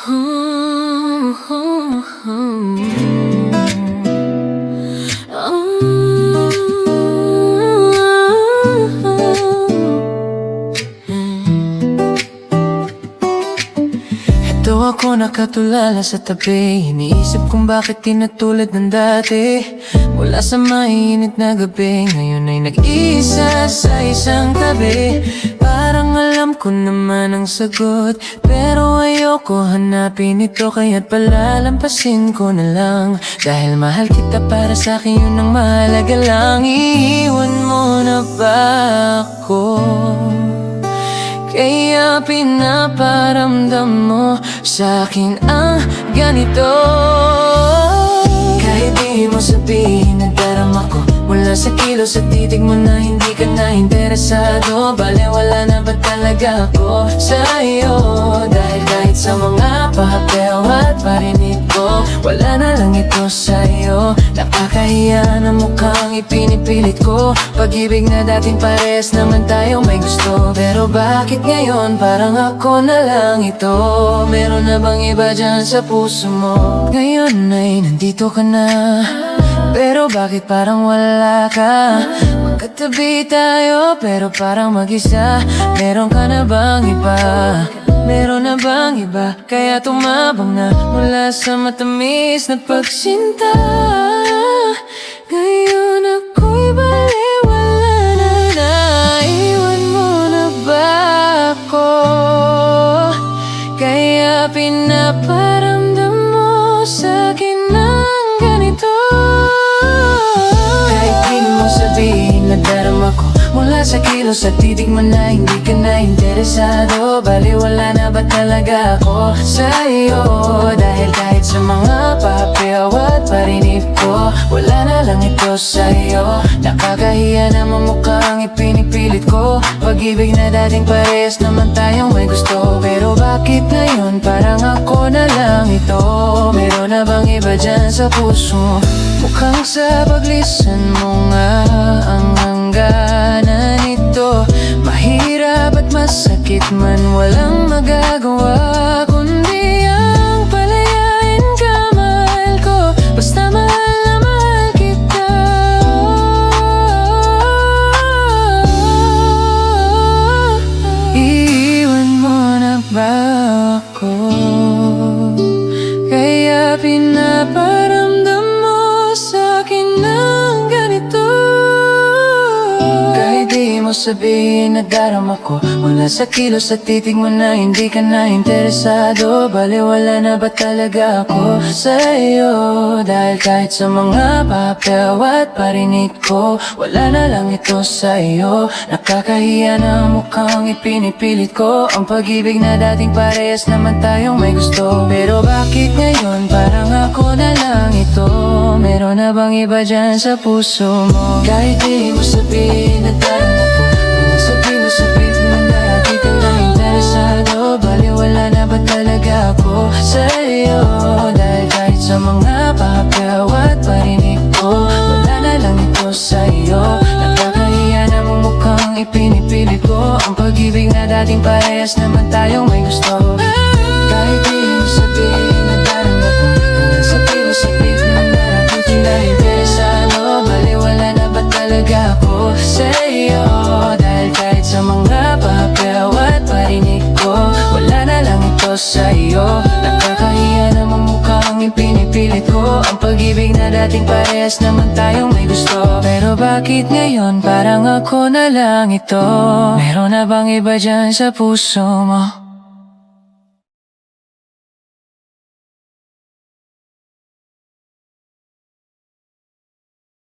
Ito ako nakatulala sa tabi, iniisip kung bakit di na tulad ng dati. Mula sa mainit na gabi, ngayon ay nag-iisa sa isang tabi. Parang alam ko naman ang sagot, pero ayoko hanapin ito, kaya't palalampasin ko na lang. Dahil mahal kita, para sa'kin yun ang mahalaga lang. Iiwan mo na ba ako? Kaya pinaparamdam mo sa'kin ang ganito. Kahit di mo sabihin, nagdarama ko mula sa kilos at titig mo na hindi ka na interesado. Bale wala na ba talaga ako sa'yo? Dahil kahit sa mga papel at parinig ko, wala na lang ito sa'yo. Nakakahiya na mukhang ipinipilit ko pag-ibig na dating pares naman tayo may gusto. Pero bakit ngayon parang ako na lang ito? Meron na bang iba dyan sa puso mo? Ngayon ay nandito ka na, pero bakit parang wala ka? Magkatabi tayo pero parang mag-isa. Meron ka na bang iba? Meron na bang iba? Kaya tumabang na mula sa matamis na pagsinta. Ngayon ako'y baliwala na. Naiwan mo na ba ako? Kaya pinaparamdam mo sa'kin ng ganito. Kahit di mo sabihin, nadarama ko mula sa kilos at titig mo na hindi ka na interesado. Bali wala na ba talaga ako sa'yo? Dahil kahit sa mga papel at parinig ko, wala na lang ito sa'yo. Nakakahiya naman mukhang ipinipilit ko pag-ibig na dating parehas naman tayong may gusto. Pero bakit ngayon parang ako na lang ito? Meron na bang iba dyan sa puso? Mukhang sa paglisan mo nga ang hangganan nito. Mahirap at masakit man, walang magagawa kundi ang palayain ka, mahal ko. Basta mahal na mahal kita. Iiwan mo na ba ako? Kaya pinaparamdam mo sa'kin ng ganito. Kahit di mo sabihin, nadarama ko mula sa kilos at titig mo na hindi ka na interesado. Bale wala na ba talaga ako sa'yo? Dahil kahit sa mga papel at parinig ko, wala na lang ito sa'yo. Nakakahiya na mukhang ipinipilit ko ang pag-ibig na dating parehas naman tayong may gusto. Pero bakit ngayon parang ako na lang ito? Meron na bang iba dyan sa puso mo? Kahit di mo sabihin, nadarama ko mula sa kilos at titig mo na hindi ka na interesado. Bali wala na ba talaga ako sa'yo? Dahil kahit sa mga papel at parinig ko, wala na lang ito sa'yo. Nakakahiya namang mukhang ipinipilit ko ang pag-ibig na dating parehas naman tayong may gusto. Kahit di mo sabihin, nadarama ko mula sa kilos at titig mo na hindi na interesado. Bali wala na ba talaga ako sa'yo? Dahil kahit sa mga papel at parinig ko, wala na lang ito sa'yo. Nakakahiya naman mukhang ipinipilit ko ang pag-ibig na dating parehas naman tayong may gusto. Pero bakit ngayon parang ako na lang ito? Meron na bang iba dyan sa puso mo?